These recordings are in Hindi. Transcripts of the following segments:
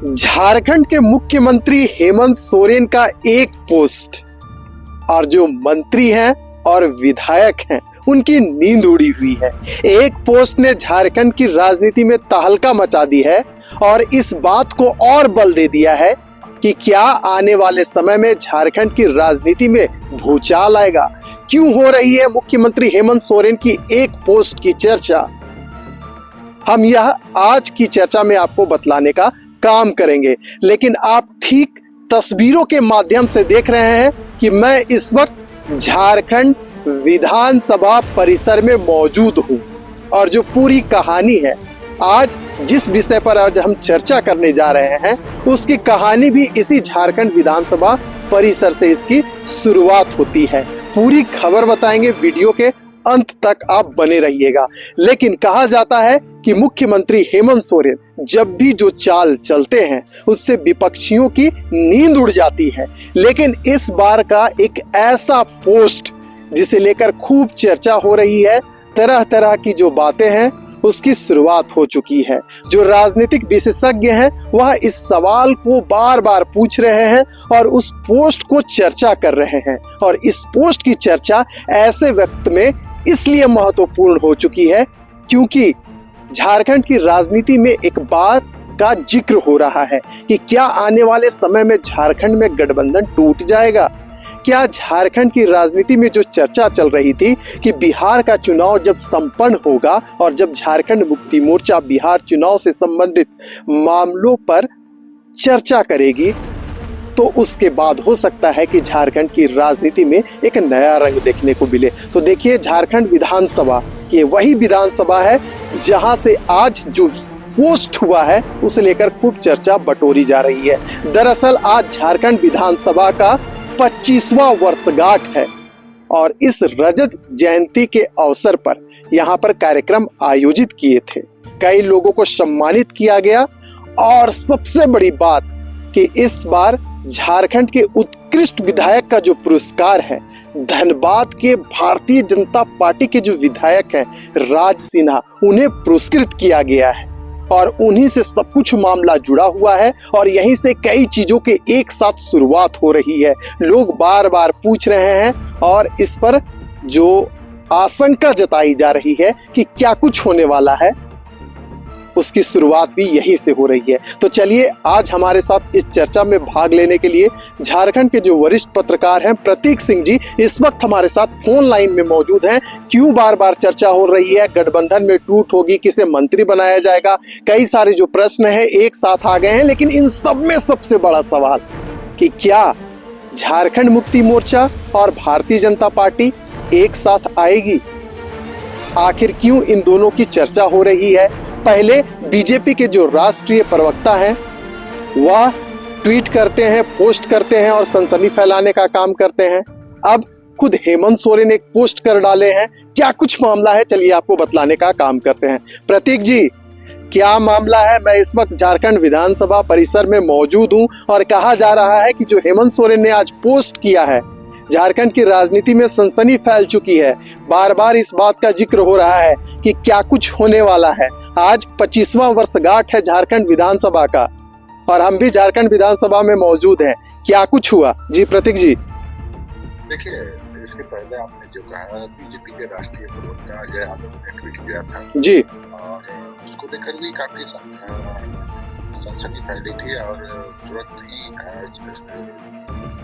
झारखंड के मुख्यमंत्री हेमंत सोरेन का एक पोस्ट और जो मंत्री हैं और विधायक हैं उनकी नींद उड़ी हुई है। एक पोस्ट ने झारखंड की राजनीति में तहलका मचा दी है और इस बात को और बल दे दिया है कि क्या आने वाले समय में झारखंड की राजनीति में भूचाल आएगा। क्यों हो रही है मुख्यमंत्री हेमंत सोरेन की एक पोस्ट की चर्चा, हम यह आज की चर्चा में आपको बतलाने का काम करेंगे। लेकिन आप ठीक तस्वीरों के माध्यम से देख रहे हैं कि मैं इस वक्त झारखंड विधानसभा परिसर में मौजूद हूं और जो पूरी कहानी है, आज जिस विषय पर आज हम चर्चा करने जा रहे हैं उसकी कहानी भी इसी झारखंड विधानसभा परिसर से इसकी शुरुआत होती है। पूरी खबर बताएंगे, वीडियो के अंत तक आप बने रहिएगा। लेकिन कहा जाता है कि मुख्यमंत्री हेमंत सोरेन जब भी जो चाल चलते हैं उससे विपक्षियों की नींद उड़ जाती है। लेकिन इस बार का एक ऐसा पोस्ट जिसे लेकर खूब चर्चा हो रही है, तरह तरह की जो बातें हैं उसकी शुरुआत हो चुकी है। जो राजनीतिक विशेषज्ञ हैं वह इस सवाल को बार बार पूछ रहे हैं और उस पोस्ट को चर्चा कर रहे हैं। और इस पोस्ट की चर्चा ऐसे वक्त में इसलिए महत्वपूर्ण हो चुकी है क्योंकि झारखंड की राजनीति में एक बात का जिक्र हो रहा है कि क्या आने वाले समय में झारखंड में गठबंधन टूट जाएगा। क्या झारखंड की राजनीति में जो चर्चा चल रही थी कि बिहार का चुनाव जब संपन्न होगा और जब झारखंड मुक्ति मोर्चा बिहार चुनाव से संबंधित मामलों पर चर्चा करेगी तो उसके बाद हो सकता है कि झारखंड की राजनीति में एक नया रंग देखने को मिले। तो देखिए, झारखंड विधानसभा ये वही विधानसभा है जहां से आज जो पोस्ट हुआ है उसे लेकर खूब चर्चा बटोरी जा रही है। दरअसल आज झारखंड विधानसभा का 25वां वर्षगांठ है और इस रजत जयंती के अवसर पर यहाँ पर कार्यक्रम आयोजित किए थे। कई लोगों को सम्मानित किया गया और सबसे बड़ी बात कि इस बार झारखंड के उत्कृष्ट विधायक का जो पुरस्कार है, धनबाद के भारतीय जनता पार्टी के जो विधायक हैं राज सिन्हा, उन्हें पुरस्कृत किया गया है और उन्हीं से सब कुछ मामला जुड़ा हुआ है और यहीं से कई चीजों के एक साथ शुरुआत हो रही है। लोग बार बार पूछ रहे हैं और इस पर जो आशंका जताई जा रही है कि क्या कुछ होने वाला है, उसकी शुरुआत भी यहीं से हो रही है। तो चलिए, आज हमारे साथ इस चर्चा में भाग लेने के लिए झारखंड के जो वरिष्ठ पत्रकार हैं प्रतीक सिंह जी इस वक्त हमारे साथ फोन लाइन में मौजूद हैं। क्यों बार बार चर्चा हो रही है, गठबंधन में टूट होगी, किसे मंत्री बनाया जाएगा, कई सारे जो प्रश्न हैं एक साथ आ गए हैं। लेकिन इन सब में सबसे बड़ा सवाल कि क्या झारखंड मुक्ति मोर्चा और भारतीय जनता पार्टी एक साथ आएगी। आखिर क्यों इन दोनों की चर्चा हो रही है। पहले बीजेपी के जो राष्ट्रीय प्रवक्ता हैं वह ट्वीट करते हैं, पोस्ट करते हैं और सनसनी फैलाने का काम करते हैं। अब खुद हेमंत सोरेन एक पोस्ट कर डाले हैं। क्या कुछ मामला है, चलिए आपको बतलाने का काम करते हैं। प्रतीक जी, क्या मामला है? मैं इस वक्त झारखंड विधानसभा परिसर में मौजूद हूं और कहा जा रहा है कि जो हेमंत सोरेन ने आज पोस्ट किया है, झारखंड की राजनीति में सनसनी फैल चुकी है। बार बार इस बात का जिक्र हो रहा है कि क्या कुछ होने वाला है। आज 25वां वर्षगांठ है झारखंड विधानसभा का और हम भी झारखंड विधानसभा में मौजूद हैं। क्या कुछ हुआ जी प्रतीक जी? देखिए, इसके पहले आपने जो कहा, बीजेपी के राष्ट्रीय प्रवक्ता अजय यादव ने ट्वीट किया था जी, और उसको लेकर भी काफी सनसनी फैली थी और तुरंत ही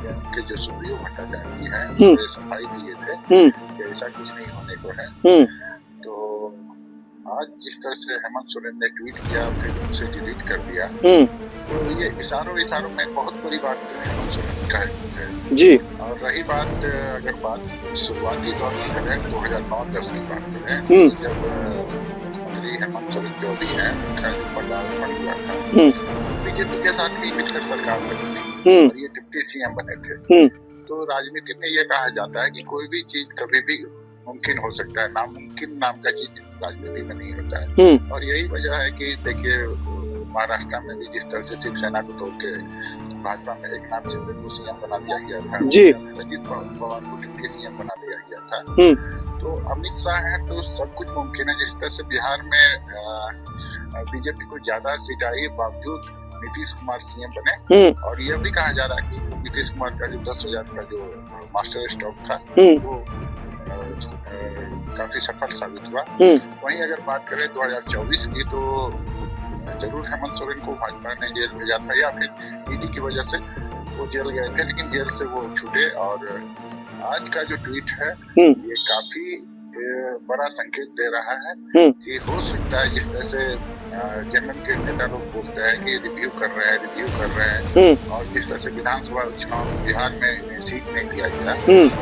उनके जो सुप्रियो भट्टाचार्य हैं उन्होंने सफाई दिए थे कि ऐसा कुछ नहीं होने को है। तो आज जिस तरह से हेमंत सोरेन ने ट्वीट किया फिर उसे डिलीट कर दिया, तो ये इशारों में बहुत बड़ी बात हेमंत सोरेन कह है जी। और रही बात, अगर बात शुरुआती दौर की करें 2009-10 की बात करें, जब मुख्यमंत्री हेमंत सोरेन जो भी है उनका जो पदार्पण हुआ था, बीजेपी के साथ ही मिलकर सरकार बनी थी और ये डिप्टी सीएम बने थे। तो राजनीति में ये कहा जाता है कि कोई भी चीज कभी भी मुमकिन हो सकता है, नामुमकिन नाम का चीज राजनीति में नहीं होता है। और यही वजह है कि देखिए, महाराष्ट्र में भी जिस तरह से शिवसेना को तोड़ के भाजपा में एकनाथ शिंदे को सीएम बना दिया गया था जी, अजित पवार को डिप्टी सीएम बना दिया गया था, तो अमित शाह है तो सब कुछ मुमकिन है। जिस तरह से बिहार में बीजेपी को ज्यादा सीट आई, बावजूद नीतीश कुमार सीएम बने, और यह भी कहा जा रहा है कि नीतीश कुमार का जो 10,000 का जो मास्टर स्ट्रोक था वो काफी सफल साबित हुआ। वहीं अगर बात करें 2024 की, तो जरूर हेमंत सोरेन को भाजपा ने जेल भेजा था, या फिर ईडी की वजह से वो जेल गए थे, लेकिन जेल से वो छूटे। और आज का जो ट्वीट है ये काफी बड़ा संकेत दे रहा है कि हो सकता है जिस तरह से जेएमएम के नेता लोग बोलते हैं कि रिव्यू कर रहे हैं, और जिस तरह से विधानसभा चुनाव बिहार में सीट नहीं दिया गया,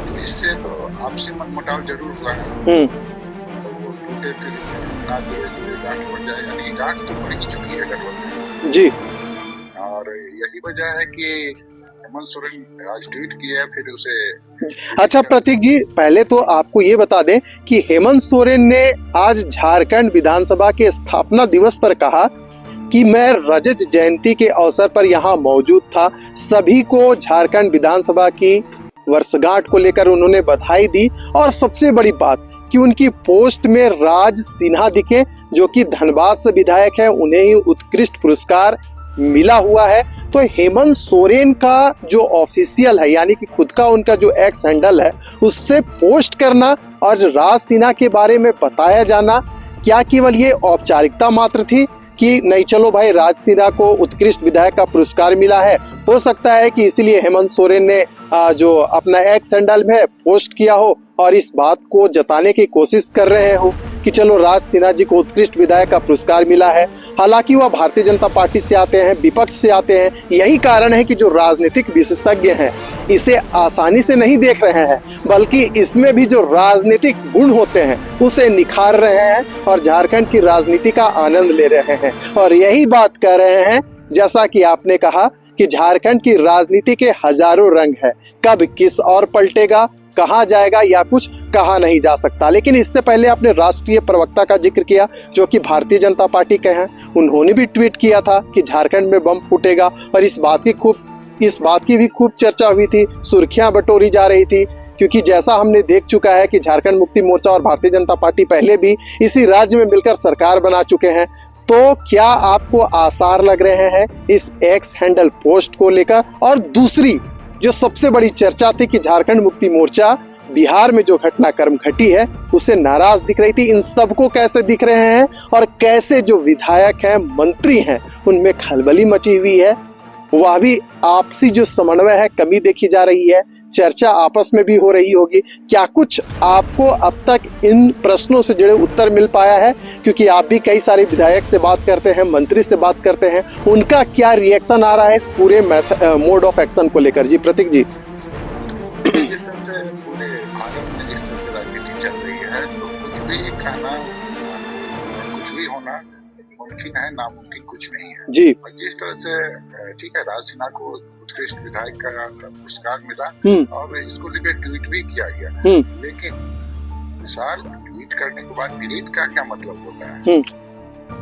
तो इससे तो आपसी मनमुटाव जरूर हुआ है। तो वो टूटे फिर ना जुड़े गांठ बढ़ जाए, यानी गांठ तो बढ़ ही चुकी है गठबंधन जी। और यही वजह है कि हेमंत सोरेन आज ट्वीट किया, फिर उसे। अच्छा प्रतीक जी, पहले तो आपको ये बता दें कि हेमंत सोरेन ने आज झारखंड विधानसभा के स्थापना दिवस पर कहा कि मैं रजत जयंती के अवसर पर यहाँ मौजूद था। सभी को झारखंड विधानसभा की वर्षगांठ को लेकर उन्होंने बधाई दी, और सबसे बड़ी बात कि उनकी पोस्ट में राज सिन्हा दिखे, जो कि धनबाद से विधायक है, उन्हें ही उत्कृष्ट पुरस्कार मिला हुआ है। तो हेमंत सोरेन का जो ऑफिशियल है, यानी कि खुद का उनका जो एक्स हैंडल है, उससे पोस्ट करना और राज सिन्हा के बारे में बताया जाना, क्या केवल ये औपचारिकता मात्र थी कि नहीं चलो भाई राज सिन्हा को उत्कृष्ट विधायक का पुरस्कार मिला है? हो सकता है कि इसीलिए हेमंत सोरेन ने जो अपना एक्स हैंडल में पोस्ट किया हो और इस बात को जताने की कोशिश कर रहे हो कि चलो राज सिन्हा जी को उत्कृष्ट विधायक का पुरस्कार मिला है। हालांकि वह भारतीय जनता पार्टी से आते हैं, विपक्ष से आते हैं। यही कारण है कि जो राजनीतिक विशेषज्ञ हैं इसे आसानी से नहीं देख रहे हैं, बल्कि इसमें भी जो राजनीतिक गुण होते हैं उसे निखार रहे हैं और झारखंड की राजनीति का आनंद ले रहे हैं। और यही बात कह रहे हैं, जैसा कि आपने कहा कि झारखंड की राजनीति के हजारों रंग है, कब किस और पलटेगा, कहाँ जाएगा, या कुछ कहा नहीं जा सकता। लेकिन इससे पहले आपने राष्ट्रीय प्रवक्ता का जिक्र किया जो कि भारतीय जनता पार्टी के हैं। उन्होंने भी ट्वीट किया था कि झारखंड में बम फूटेगा, और इस बात की भी खूब चर्चा हुई थी, सुर्खियां बटोरी जा रही थी, क्योंकि जैसा हमने देख चुका है कि झारखंड मुक्ति मोर्चा और भारतीय जनता पार्टी पहले भी इसी राज्य में मिलकर सरकार बना चुके हैं। तो क्या आपको आसार लग रहे हैं इस एक्स हैंडल पोस्ट को लेकर? और दूसरी जो सबसे बड़ी चर्चा थी कि झारखंड मुक्ति मोर्चा बिहार में जो घटनाक्रम घटी है उससे नाराज दिख रही थी, इन सबको कैसे दिख रहे हैं और कैसे जो विधायक हैं, मंत्री हैं, उनमें खलबली मची हुई है, वह भी आपसी जो समन्वय है कमी देखी जा रही है, चर्चा आपस में भी हो रही होगी। क्या कुछ आपको अब तक इन प्रश्नों से जुड़े उत्तर मिल पाया है? क्योंकि आप भी कई सारे विधायक से बात करते हैं, मंत्री से बात करते हैं, उनका क्या रिएक्शन आ रहा है इस पूरे मोड ऑफ एक्शन को लेकर? जी प्रतीक जी। जिस तरह से पूरे भारत में जिस तरह से राजनीति चल रही है, तो कुछ भी कहना, कुछ भी होना मुमकिन है, नामुमकिन कुछ नहीं है जी। और जिस तरह से ठीक है, राज सिन्हा को उत्कृष्ट विधायक का पुरस्कार मिला और इसको लेकर ट्वीट भी किया गया, लेकिन विशाल ट्वीट करने के बाद डिलीट का क्या मतलब होता है?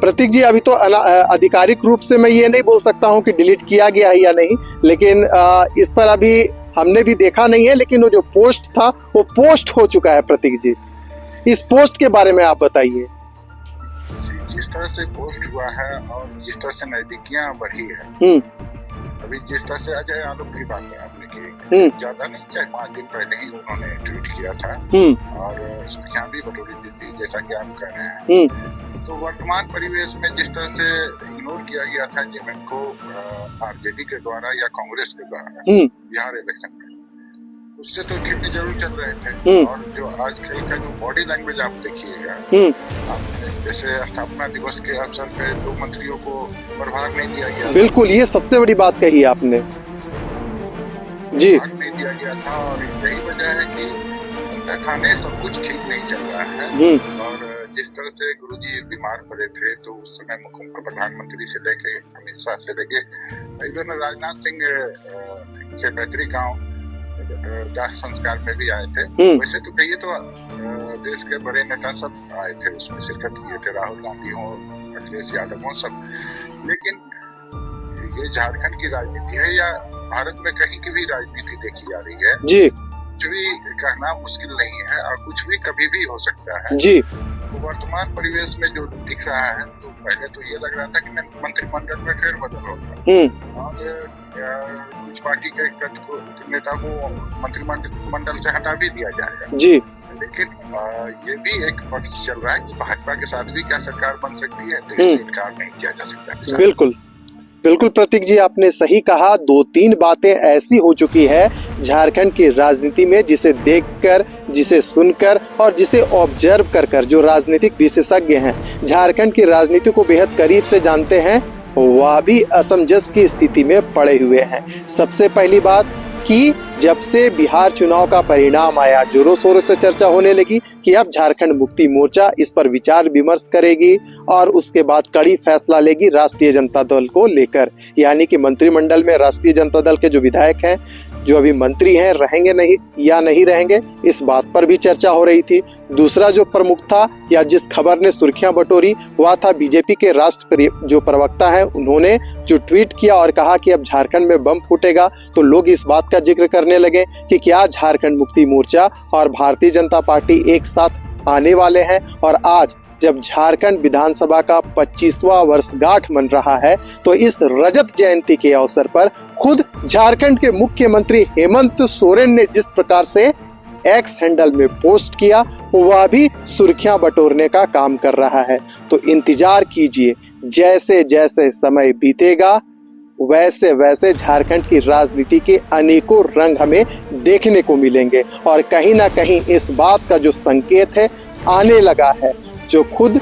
प्रतीक जी, अभी तो आधिकारिक रूप से मैं ये नहीं बोल सकता हूँ कि डिलीट किया गया है या नहीं, लेकिन इस पर अभी हमने भी देखा नहीं है, लेकिन वो जो पोस्ट था वो पोस्ट हो चुका है। प्रतीक जी, इस पोस्ट के बारे में आप बताइए। जिस तरह से पोस्ट हुआ है और जिस तरह से नजदीकियां बढ़ी है, अभी जिस तरह से अजय आलोक की बात आपने की, ज्यादा नहीं, 5 दिन पहले ही उन्होंने ट्वीट किया था और सुर्खियां भी बटोरी थी, जैसा कि आप कह रहे हैं। तो वर्तमान परिवेश में जिस तरह से इग्नोर किया गया था जेएमएम को आरजेडी के द्वारा या कांग्रेस के द्वारा बिहार इलेक्शन में, उससे तो खेलने जरूर चल रहे थे। और जो आज खेल का जो बॉडी लैंग्वेज आप देखिएगा, आपने जैसे स्थापना दिवस के अवसर पे 2 मंत्रियों को प्रभार नहीं दिया गया, बिल्कुल, ये सबसे बड़ी बात कही आपने जी, नहीं दिया गया था। और यही वजह है कि खाने सब कुछ ठीक नहीं चल रहा है। और जिस तरह से गुरुजी बीमार पड़े थे, तो उस समय मुख्य प्रधानमंत्री से लेके अमित शाह से लेके इवन राजनाथ सिंह के पैतृक गांव दाह संस्कार में भी आए थे। वैसे तो कहिए तो देश के बड़े नेता सब आए थे, उसमें शिरकत किए थे, राहुल गांधी हो, अखिलेश यादव हो, सब। लेकिन ये झारखंड की राजनीति है या भारत में कहीं की भी राजनीति देखी जा रही है जी, कुछ भी कहना मुश्किल नहीं है और कुछ भी कभी भी हो सकता है जी। तो वर्तमान परिवेश में जो दिख रहा है, तो पहले तो ये लग रहा था कि मंत्रिमंडल में फेरबदल होगा और कुछ पार्टी के नेता को मंत्रिमंडल से हटा भी दिया जाएगा जी। लेकिन ये भी एक पक्ष चल रहा है कि भाजपा के साथ भी क्या सरकार बन सकती है, तो इससे इनकार नहीं किया जा सकता। बिल्कुल बिल्कुल प्रतीक जी, आपने सही कहा। 2-3 बातें ऐसी हो चुकी है झारखंड की राजनीति में जिसे देखकर, जिसे सुनकर और जिसे ऑब्जर्व कर जो राजनीतिक विशेषज्ञ हैं, झारखंड की राजनीति को बेहद करीब से जानते हैं, वह भी असमंजस की स्थिति में पड़े हुए हैं। सबसे पहली बात कि जब से बिहार चुनाव का परिणाम आया, जोरों शोरों से चर्चा होने लगी कि अब झारखंड मुक्ति मोर्चा इस पर विचार विमर्श करेगी और उसके बाद कड़ी फैसला लेगी राष्ट्रीय जनता दल को लेकर। यानी कि मंत्रिमंडल में राष्ट्रीय जनता दल के जो विधायक हैं, जो अभी मंत्री हैं, रहेंगे नहीं या नहीं रहेंगे, इस बात पर भी चर्चा हो रही थी। दूसरा जो प्रमुख था या जिस खबर ने सुर्खियां बटोरी, वह था बीजेपी के राष्ट्रीय जो प्रवक्ता हैं, उन्होंने जो ट्वीट किया और कहा कि अब झारखंड में बम फूटेगा। तो लोग इस बात का जिक्र करने लगे कि क्या झारखंड मुक्ति मोर्चा और भारतीय जनता पार्टी एक साथ आने वाले हैं। और आज जब झारखंड विधानसभा का 25वां वर्षगांठ मन रहा है, तो इस रजत जयंती के अवसर पर खुद झारखंड के मुख्यमंत्री हेमंत सोरेन ने जिस प्रकार से एक्स हैंडल में पोस्ट किया, वह भी सुर्खियां बटोरने का काम कर रहा है। तो इंतजार कीजिए, जैसे जैसे समय बीतेगा वैसे वैसे झारखंड की राजनीति के अनेकों रंग हमें देखने को मिलेंगे। और कहीं ना कहीं इस बात का जो संकेत है आने लगा है, जो खुद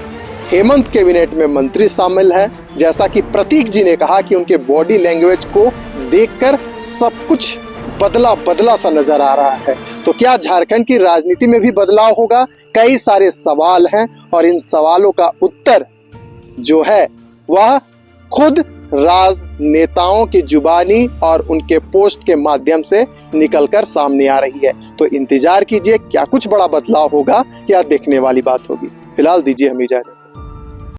हेमंत कैबिनेट में मंत्री शामिल है, जैसा कि प्रतीक जी ने कहा कि उनके बॉडी लैंग्वेज को देखकर सब कुछ बदला सा नजर आ रहा है। तो क्या झारखंड की राजनीति में भी बदलाव होगा? कई सारे सवाल हैं और इन सवालों का उत्तर जो है वह खुद राजनेताओं की जुबानी और उनके पोस्ट के माध्यम से निकलकर सामने आ रही है। तो इंतजार कीजिए, क्या कुछ बड़ा बदलाव होगा या देखने वाली बात होगी। फिलहाल दीजिए हमें इजाजत।